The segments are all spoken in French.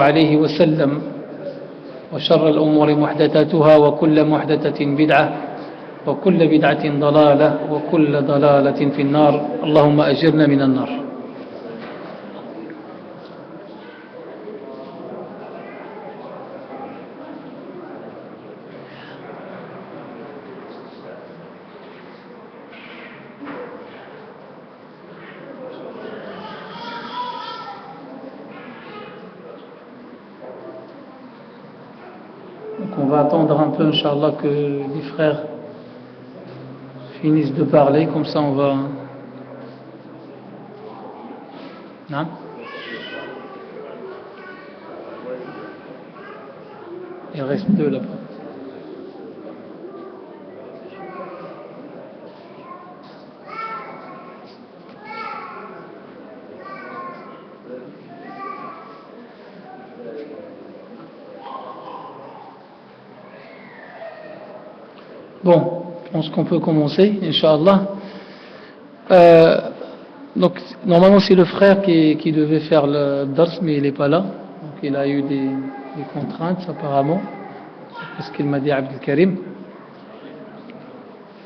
عليه وسلم وشر الأمور محدثاتها وكل محدثة بدعة وكل بدعة ضلالة وكل ضلالة في النار اللهم أجرنا من النار. On va attendre un peu, Inch'Allah, que les frères finissent de parler, comme ça on va... Non ? Il reste deux là-bas. Bon, je pense qu'on peut commencer, Inch'Allah. Donc, normalement, c'est le frère qui devait faire le dars, mais il n'est pas là. Donc, il a eu des contraintes, apparemment. C'est ce qu'il m'a dit, Abdel Karim.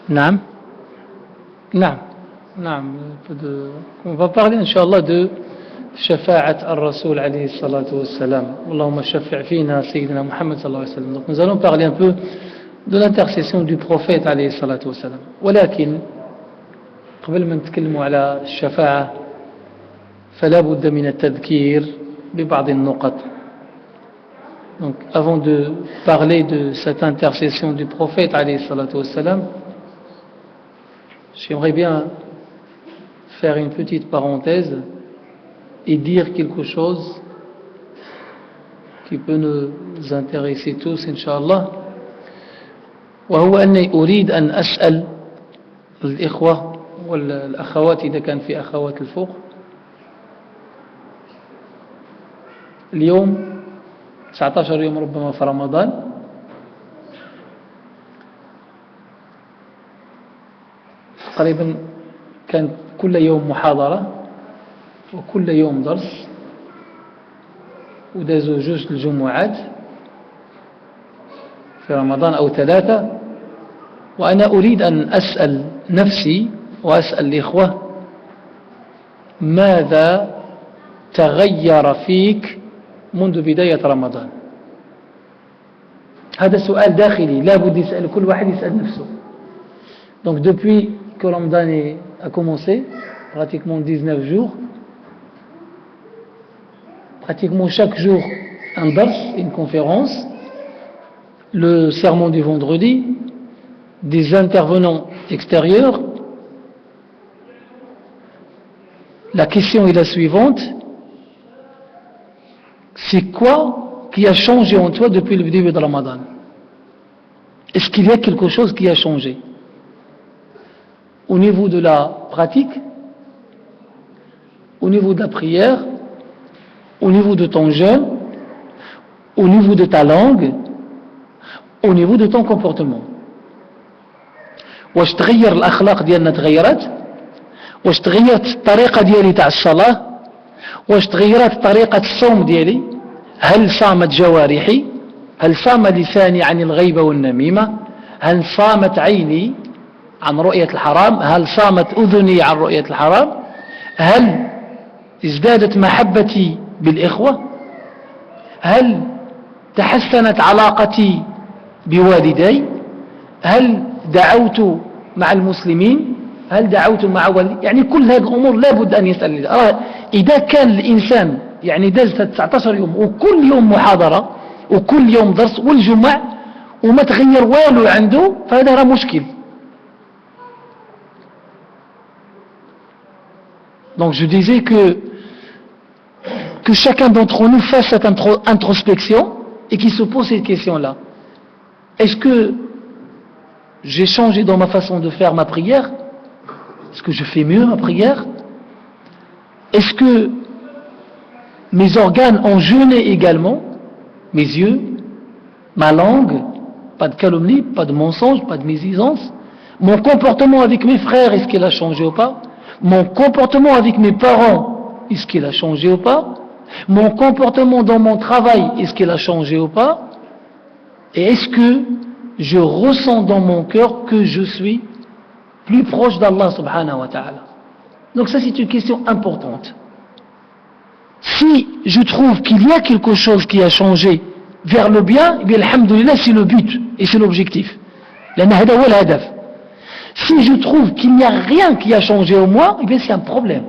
Naam. Naam. Naam. On va parler, Inch'Allah, de Shafa'at al-Rasoul, alayhi salatu wassalam. Allahumma shafi' fina, Sayyidina Muhammad, sallallahu alayhi wa sallam. Donc, nous allons parler un peu de l'intercession du prophète عليه الصلاة والسلام. ولكن قبل ما نتكلموا على الشفاعة فلا بد من التذكير ببعض النقط. Donc avant de parler de cette intercession du prophète عليه الصلاة والسلام, j'aimerais bien faire une petite parenthèse et dire quelque chose qui peut nous intéresser tous, Inch'Allah. وهو أني أريد أن أسأل الإخوة والأخوات إذا كان في أخوات الفوق. اليوم 19 يوم ربما في رمضان, تقريبا كان كل يوم محاضرة وكل يوم درس, ودازوا جوج الجمعات في رمضان أو 3. وأنا أريد أن أسأل نفسي وأسأل الإخوة ماذا تغير فيك منذ بداية رمضان. هذا سؤال داخلي لا بد يسأل كل واحد يسأل نفسه. Donc depuis que Ramadan a commencé, pratiquement 19 jours, pratiquement chaque jour un dars, une conférence, le sermon du vendredi, des intervenants extérieurs. La question est la suivante: c'est quoi qui a changé en toi depuis le début de Ramadan? Est-ce qu'il y a quelque chose qui a changé au niveau de la pratique, au niveau de la prière, au niveau de ton jeûne, au niveau de ta langue, au niveau de ton comportement? واش تغير الأخلاق ديالنا تغيرت؟ واش تغيرت الطريقة ديالي تاع الصلاة؟ واش تغيرت طريقة الصوم ديالي؟ هل صامت جوارحي؟ هل صام لساني عن الغيبة والنميمة؟ هل صامت عيني عن رؤية الحرام؟ هل صامت أذني عن رؤية الحرام؟ هل ازدادت محبتي بالإخوة؟ هل تحسنت علاقتي بوالدي؟ هل دعوت مع المسلمين؟ هل دعوت مع يعني كل هذه الأمور لابد أن يسأل. إذا كان الإنسان يعني داز 19 يوم وكل يوم محاضرة وكل يوم درس والجمع وما تغير والو عنده, فهذا راه مشكل. Donc je disais que chacun d'entre nous fasse cette introspection et qui se pose cette question-là. Est-ce que j'ai changé dans ma façon de faire ma prière? Est-ce que je fais mieux ma prière? Est-ce que mes organes ont jeûné également? Mes yeux, ma langue, pas de calomnie, pas de mensonge, pas de médisance. Mon comportement avec mes frères, est-ce qu'il a changé ou pas? Mon comportement avec mes parents, est-ce qu'il a changé ou pas? Mon comportement dans mon travail, est-ce qu'il a changé ou pas? Et est-ce que je ressens dans mon cœur que je suis plus proche d'Allah subhanahu wa ta'ala? Donc ça c'est une question importante. Si je trouve qu'il y a quelque chose qui a changé vers le bien, eh bien alhamdoulilah c'est le but et c'est l'objectif. Si je trouve qu'il n'y a rien qui a changé au moi, eh bien c'est un problème.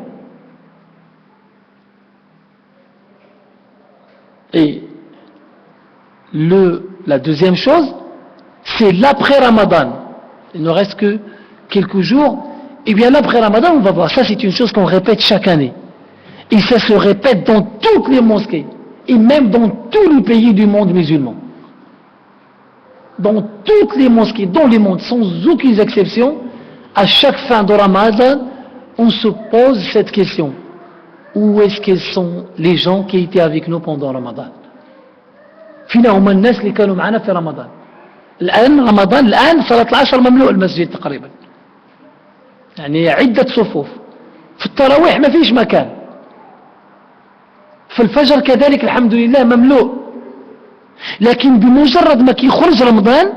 Et la deuxième chose, c'est l'après Ramadan. Il ne reste que quelques jours. Et bien l'après Ramadan, on va voir. Ça, c'est une chose qu'on répète chaque année. Et ça se répète dans toutes les mosquées. Et même dans tous les pays du monde musulman. Dans toutes les mosquées, dans le monde, sans aucune exception, à chaque fin de Ramadan, on se pose cette question. Où est-ce qu'ils sont les gens qui étaient avec nous pendant Ramadan? فينا هم الناس اللي كانوا معنا في رمضان. الآن رمضان الآن صلاة العصر مملوء المسجد تقريبا. يعني عدة صفوف. في التراويح ما فيش مكان. في الفجر كذلك الحمد لله مملوء. لكن بمجرد ما يخرج رمضان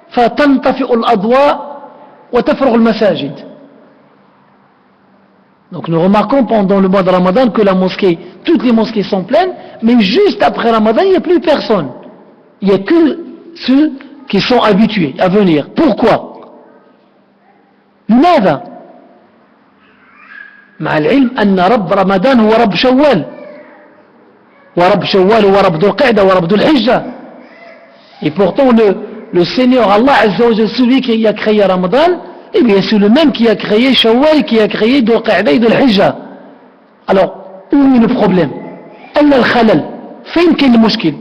فتنطفئ الأضواء وتفرغ المساجد. Donc nous remarquons pendant le mois de Ramadan que toutes les mosquées sont pleines, mais juste après Ramadan, il n'y a plus personne. Il n'y a que ceux qui sont habitués à venir. Pourquoi? لماذا؟ مع العلم أن رب رمضان هو رب شوال. ورب شوال هو رب ذو القعدة ورب ذو الحجة. Et pourtant le Seigneur Allah Azza wa Jalla, celui qui a créé Ramadan, eh bien c'est le même qui a créé Shawwal, qui a créé Dhul Qa'da et Dhul Hijja. Alors, où est le problème? أين الخلل؟ فين كاين المشكل؟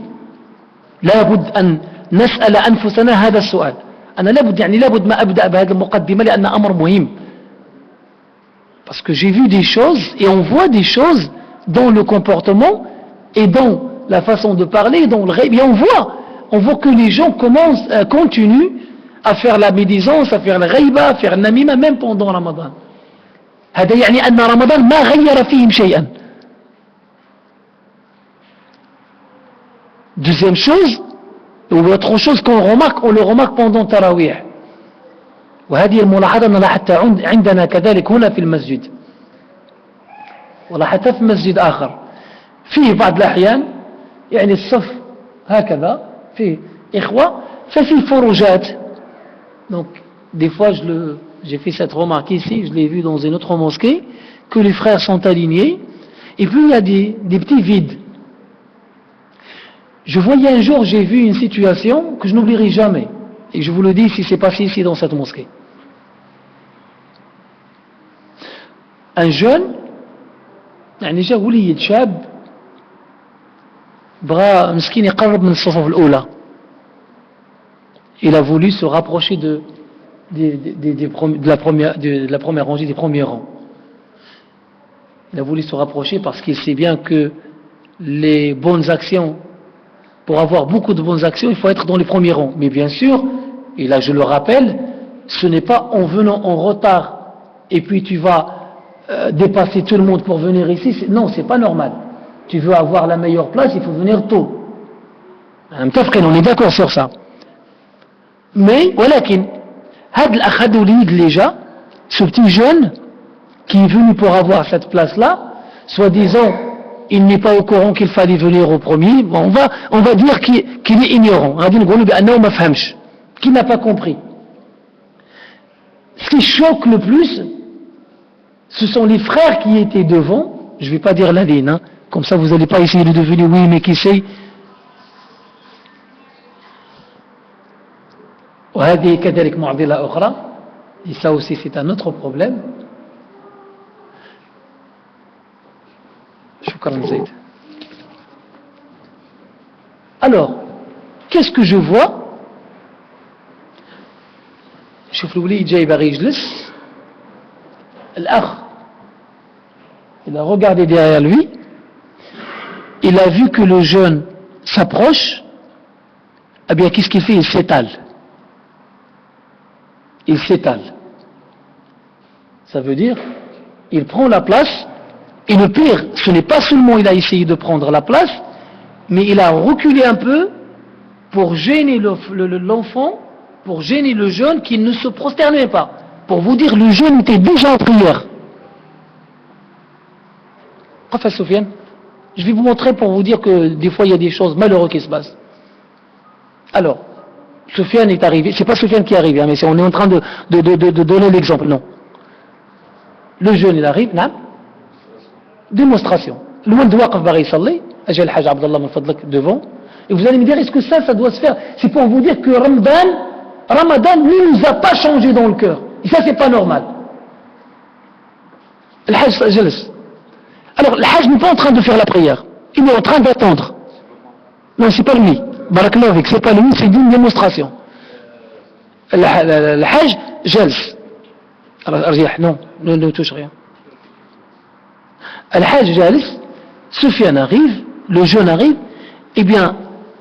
لابد أن نسأل أنفسنا هذا السؤال. أنا لابد ما أبدأ بهذه المقدمة لأن أمر مهم. Parce que j'ai vu des choses et on voit des choses dans le comportement et dans la façon de parler, dans le rêve. Et on voit que les gens continuent à faire la médisance, à faire le ghaiba, à faire le namima, même pendant Ramadan. هذا يعني أن رمضان ما غير فيهم شيئا. Deuxième chose, ou autre chose on le remarque pendant Tarawih. وهذه الملاحظة نلاحظها عندنا كذلك هنا في المسجد. ولاحظتها في مسجد آخر. فيه بعض الأحيان يعني الصف هكذا فيه إخوة ففي فروجات. Donc, des fois, j'ai fait cette remarque ici, je l'ai vu dans une autre mosquée, que les frères sont alignés, et puis il y a des petits vides. Je voyais un jour, j'ai vu une situation que je n'oublierai jamais, et je vous le dis si c'est passé ici dans cette mosquée. Un jeune, يعني جا وليد شاب بغى مسكين يقرب من الصفوف الأولى. Il a voulu se rapprocher de la première rangée, des premiers rangs. Il a voulu se rapprocher parce qu'il sait bien que les bonnes actions, pour avoir beaucoup de bonnes actions, il faut être dans les premiers rangs. Mais bien sûr, et là je le rappelle, ce n'est pas en venant en retard et puis tu vas dépasser tout le monde pour venir ici. Non, c'est pas normal. Tu veux avoir la meilleure place, il faut venir tôt. On est d'accord sur ça. Mais, ولكن هذا الأخ هذا وليد اللي جا, ce petit jeune qui est venu pour avoir cette place-là, soi-disant, il n'est pas au courant qu'il fallait venir au premier. Bon, on va dire qu'il est ignorant. غادي نقولوا بأنه ما فهمش, qu'il n'a pas compris. Ce qui choque le plus, ce sont les frères qui étaient devant. Je ne vais pas dire la ligne, hein, comme ça vous n'allez pas essayer de deviner oui, mais qui sait. وهذه كذلك معضلة أخرى, et ça aussi c'est un autre problème. شكرا زيد. Alors, qu'est-ce que je vois? شوف الوليد جاي باغي يجلس, الأخ il a regardé derrière lui, il a vu que le jeune s'approche, eh bien qu'est-ce qu'il fait? Il s'étale. Ça veut dire, il prend la place Et le pire, ce n'est pas seulement il a essayé de prendre la place, mais il a reculé un peu pour gêner l'enfant, pour gêner le jeune qui ne se prosternait pas. Pour vous dire, le jeune était déjà en prière. Professeur Soufiane, je vais vous montrer pour vous dire que des fois il y a des choses malheureuses qui se passent. Alors, Soufiane est arrivé, c'est pas Soufiane qui est arrivé, mais on est en train de donner l'exemple, non. Le jeune il arrive, non. Démonstration. Le monde doit يصلي, j'ai le Hajj Abdallah min fadlak devant, et vous allez me dire, est-ce que ça doit se faire? C'est pour vous dire que Ramadan ne nous a pas changé dans le cœur. Et ça, c'est pas normal. Le Hajj جلس. Alors, le Hajj n'est pas en train de faire la prière. Il est en train d'attendre. Non, c'est pas lui. Barakallahu fik, c'est pas lui, c'est une démonstration. Le Hajj جلس. Alors, non, ne touche rien. Al-Hajj Jalis, Soufiane arrive, le jeune arrive, eh bien,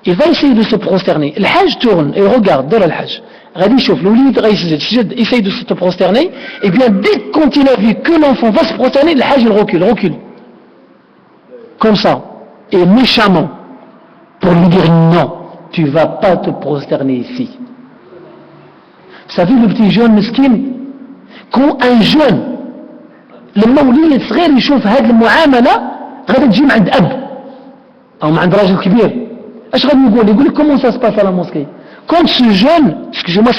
il va essayer de se prosterner. Le Hajj tourne et regarde dans le Hajj. Radi chauffe, l'oulid, essaye de se prosterner, eh bien, dès quand il a vu que l'enfant va se prosterner, le Hajj il recule. Comme ça, et méchamment, pour lui dire non, tu vas pas te prosterner ici. Vous savez, le petit jeune mesquin, quand un jeune, لما ولي صغير يشوف هذه المعامله غادي تجي مع عند اب او مع عند راجل كبير اش غادي يقول لك كومون سا سباس à la mosquée quand ce jeune, excusez-moi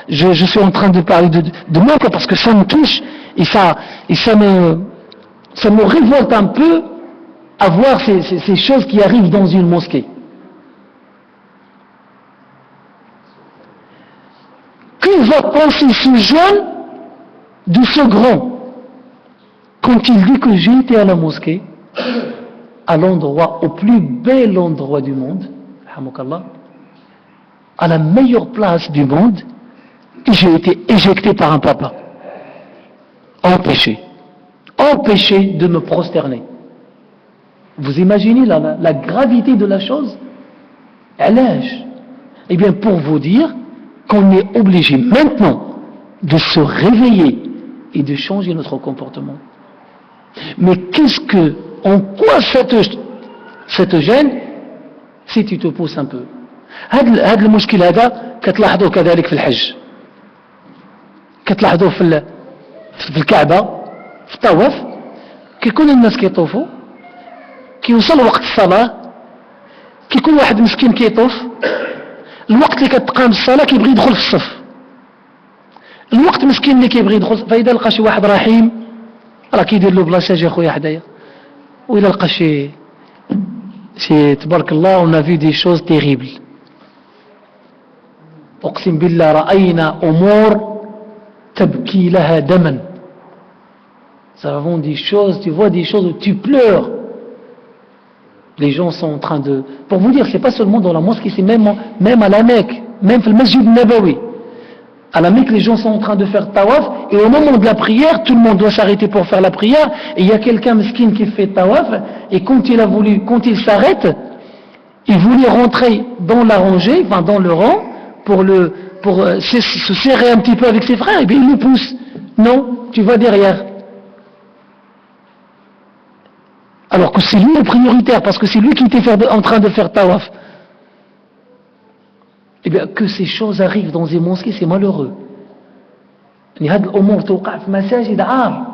je suis en train de parler de moi parce que ça me touche et ça me révolte un peu à voir ces choses qui arrivent dans une mosquée. Que va penser ce jeune de ce grand quand il dit que j'ai été à la mosquée, à l'endroit, au plus bel endroit du monde, à la meilleure place du monde, et j'ai été éjecté par un papa, empêché de me prosterner. Vous imaginez la gravité de la chose? À l'âge. Eh bien, pour vous dire qu'on est obligé maintenant de se réveiller et de changer notre comportement. Mais en quoi ça te gêne si tu te pousses un peu? هذا المشكل هذا كتلاحظوه كذلك في الحج، كتلاحظوه في الكعبة في الطواف، كيكون الناس كيطوفوا، كيوصل وقت الصلاة، كيكون واحد مسكين كيطوف، الوقت اللي كتقام الصلاة كيبغي يدخل في الصف، الوقت مسكين اللي كيبغي يدخل، فإذا لقى شي واحد رحيم راه كيدير له بلاصه اجي خويا حدايا، وإلا لقى شي تبارك الله on a vu des choses terribles. أقسم بالله رأينا أمور تبكي لها دما. Nous avons des choses, tu vois des choses où tu pleures. Les gens sont en train de... Pour vous dire, c'est pas seulement dans la mosquée, c'est même à la Mecque, même dans le Masjid Nabawi. À la Mecque, les gens sont en train de faire tawaf, et au moment de la prière, tout le monde doit s'arrêter pour faire la prière, et il y a quelqu'un mesquin qui fait tawaf, et quand il s'arrête, il voulait rentrer dans la rangée, enfin dans le rang, pour se serrer un petit peu avec ses frères, et bien il le pousse. Non, tu vas derrière. Alors que c'est lui le prioritaire, parce que c'est lui qui était en train de faire tawaf. Eh bien, que ces choses arrivent dans des mosquées, c'est malheureux. هذه الأمور توقع في مساجد عام.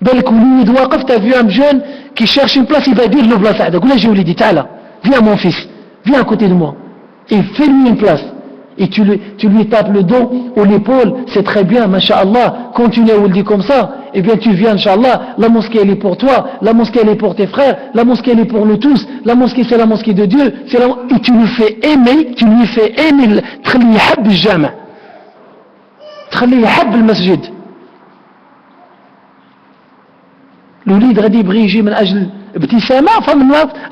بالك وليد واقف, t'as vu un jeune qui cherche une place, il va dire le place هذا, قول له جي وليدي تعال, viens mon fils, viens à côté de moi, et fais-lui une place. Et tu lui tapes le dos ou l'épaule, c'est très bien, masha'Allah, continue à dit comme ça, eh bien tu viens, Inch'Allah, la mosquée elle est pour toi, la mosquée elle est pour tes frères, la mosquée elle est pour nous tous, la mosquée c'est la mosquée de Dieu, et tu lui fais aimer, تخليه يحب الجامع, تخليه يحب المسجد. الوليد غادي يبغي يجي من أجل ابتسامة,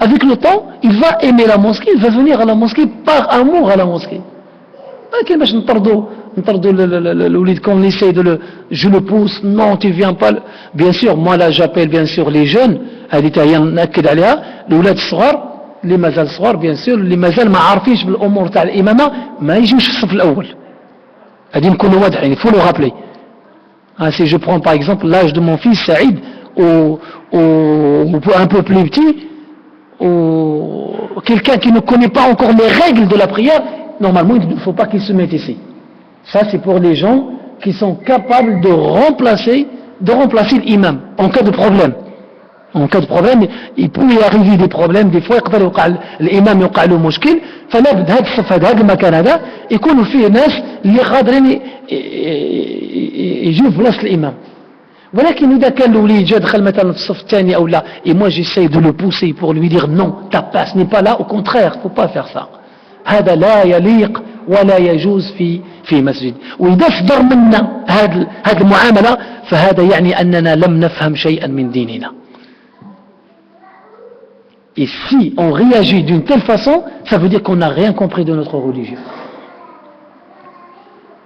avec le temps, il va aimer la mosquée, il va venir à la mosquée par amour à la mosquée. لكن باش نطردوا الوليد comme on essaie je le pousse, non tu viens pas. Bien sûr, moi là j'appelle bien sûr les jeunes, هذه هي نأكد عليها, الأولاد الصغار اللي مازال صغار bien sûr, اللي مازال ما عارفينش بالأمور تاع الإمامة ما يجيوش في الصف الأول. هذه نكونوا واضحين, il faut le rappeler. Si je prends par exemple l'âge de mon fils Saïd, un peu plus petit, ou quelqu'un qui ne connaît pas encore les règles de la prière, normalement il ne faut pas qu'il se mette ici. Ça c'est pour les gens qui sont capables de remplacer l'imam en cas de problème. En cas de problème, il peut y arriver des problèmes, des fois يقدر يوقع الإمام يوقع له مشكل، فلا بد هذا الصف هذا المكان هذا يكونوا فيه ناس اللي قادرين يجوا في بلاصة الإمام. ولكن إذا كان الولي جا دخل مثلا في الصف الثاني أو لا، et moi j'essaie de le pousser pour lui dire non, ta place n'est pas là, au contraire, faut pas faire ça. هذا لا يليق ولا يجوز في مسجد. وإذا صدر منا هذه المعاملة فهذا يعني أننا لم نفهم شيئا من ديننا. Et si on réagit d'une telle façon, ça veut dire qu'on n'a rien compris de notre religion.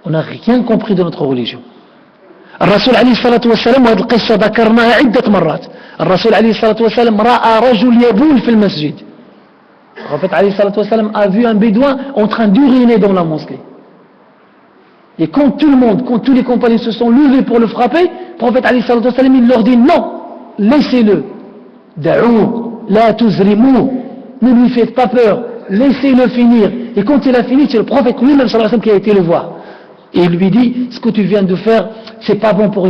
On n'a rien compris de notre religion. الرسول عليه الصلاة والسلام، وهذه القصة ذكرناها عدة مرات، الرسول عليه الصلاة والسلام رأى رجل يبول في المسجد. Le prophète عليه الصلاة والسلام a vu un bédouin en train d'uriner dans la mosquée. Et quand tous les compagnons se sont levés pour le frapper, le prophète عليه الصلاة والسلام il leur dit non, laissez-le. دعوه لا تزرموه, ne lui faites pas peur, laissez-le finir. Et quand il a fini, c'est le prophète lui-même sallallahu alayhi wa sallam qui a été le voir. Et il lui dit, ce que tu viens de faire, c'est pas bon pour